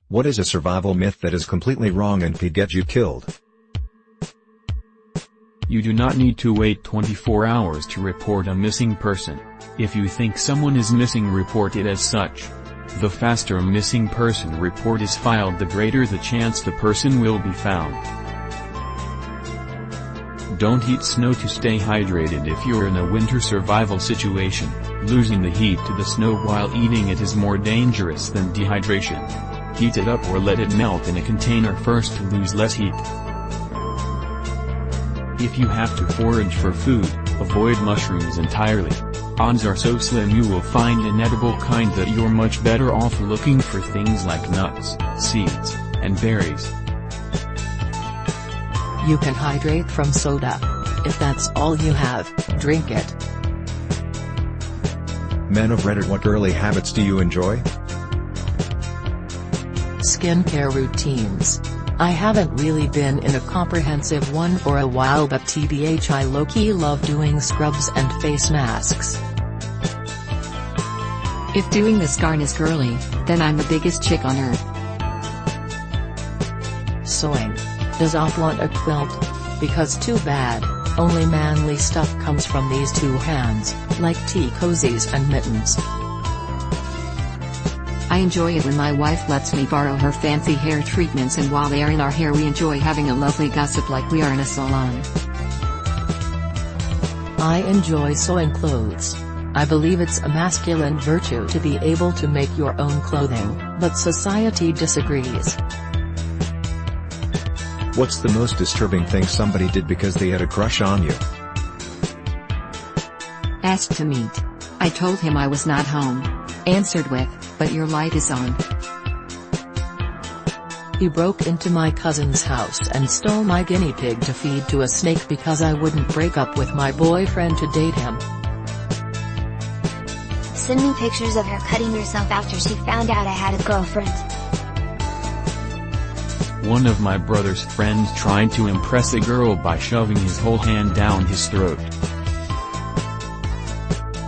What is a survival myth that is completely wrong and could get you killed? You do not need to wait 24 hours to report a missing person. If you think someone is missing, report it as such. The faster a missing person report is filed, the greater the chance the person will be found. Don't eat snow to stay hydrated. If you're in a winter survival situation, losing the heat to the snow while eating it is more dangerous than dehydration. Heat it up or let it melt in a container first to lose less heat. If you have to forage for food, avoid mushrooms entirely. Odds are so slim you will find an edible kind that you're much better off looking for things like nuts, seeds, and berries. You can hydrate from soda. If that's all you have, drink it. Men of Reddit, what girly habits do you enjoy? Skincare routines. I haven't really been in a comprehensive one for a while, but TBH I low-key love doing scrubs and face masks. If doing this garn is girly, then I'm the biggest chick on earth. Sewing. Does Off want a quilt? Because too bad, only manly stuff comes from these two hands, like tea cozies and mittens. I enjoy it when my wife lets me borrow her fancy hair treatments, and while they are in our hair we enjoy having a lovely gossip like we are in a salon. I enjoy sewing clothes. I believe it's a masculine virtue to be able to make your own clothing, but society disagrees. What's the most disturbing thing somebody did because they had a crush on you? Asked to meet. I told him I was not home. Answered with, "But your light is on." He broke into my cousin's house and stole my guinea pig to feed to a snake because I wouldn't break up with my boyfriend to date him. Send me pictures of her cutting herself after she found out I had a girlfriend. One of my brother's friends tried to impress a girl by shoving his whole hand down his throat.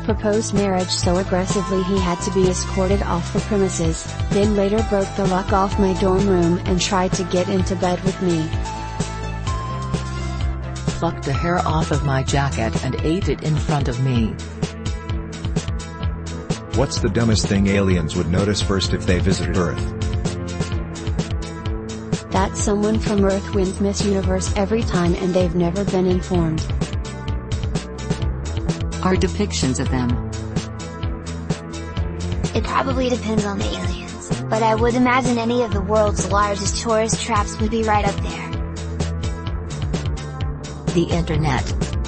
Proposed marriage so aggressively he had to be escorted off the premises, then later broke the lock off my dorm room and tried to get into bed with me. Plucked the hair off of my jacket and ate it in front of me. What's the dumbest thing aliens would notice first if they visited Earth? That someone from Earth wins Miss Universe every time and they've never been informed. Our depictions of them. It probably depends on the aliens, but I would imagine any of the world's largest tourist traps would be right up there. The internet.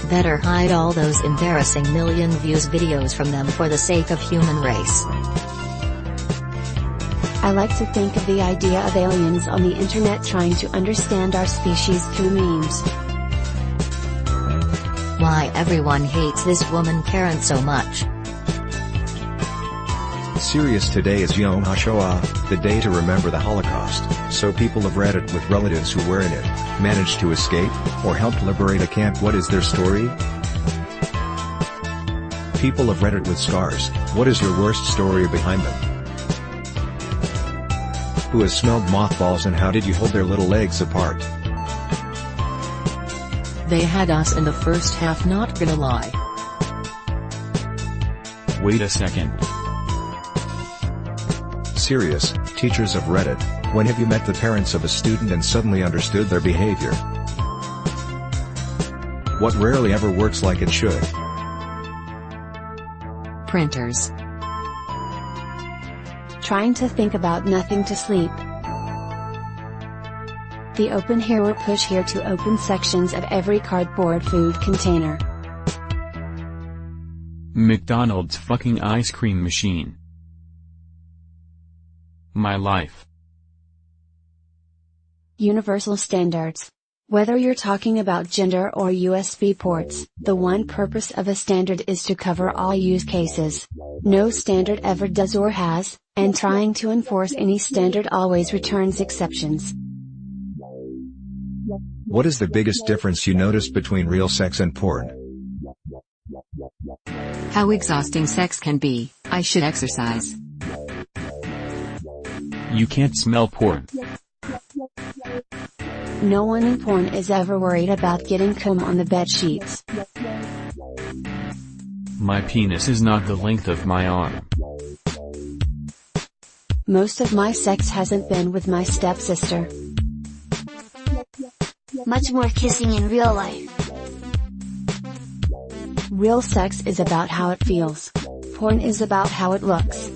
Better hide all those embarrassing million views videos from them for the sake of human race. I like to think of the idea of aliens on the internet trying to understand our species through memes. Why everyone hates this woman Karen so much. Serious, today is Yom Hashoah, the day to remember the Holocaust, so people of Reddit with relatives who were in it, managed to escape, or helped liberate a camp. What is their story? People of Reddit with scars, what is your worst story behind them? Who has smelled mothballs and how did you hold their little legs apart? They had us in the first half, not gonna lie. Wait a second. Serious, teachers of Reddit, when have you met the parents of a student and suddenly understood their behavior? What rarely ever works like it should? Printers. Trying to think about nothing to sleep. The open here or push here to open sections of every cardboard food container. McDonald's fucking ice cream machine. My life. Universal standards. Whether you're talking about gender or USB ports, the one purpose of a standard is to cover all use cases. No standard ever does or has, and trying to enforce any standard always returns exceptions. What is the biggest difference you noticed between real sex and porn? How exhausting sex can be. I should exercise. You can't smell porn. No one in porn is ever worried about getting cum on the bed sheets. My penis is not the length of my arm. Most of my sex hasn't been with my stepsister. Much more kissing in real life. Real sex is about how it feels. Porn is about how it looks.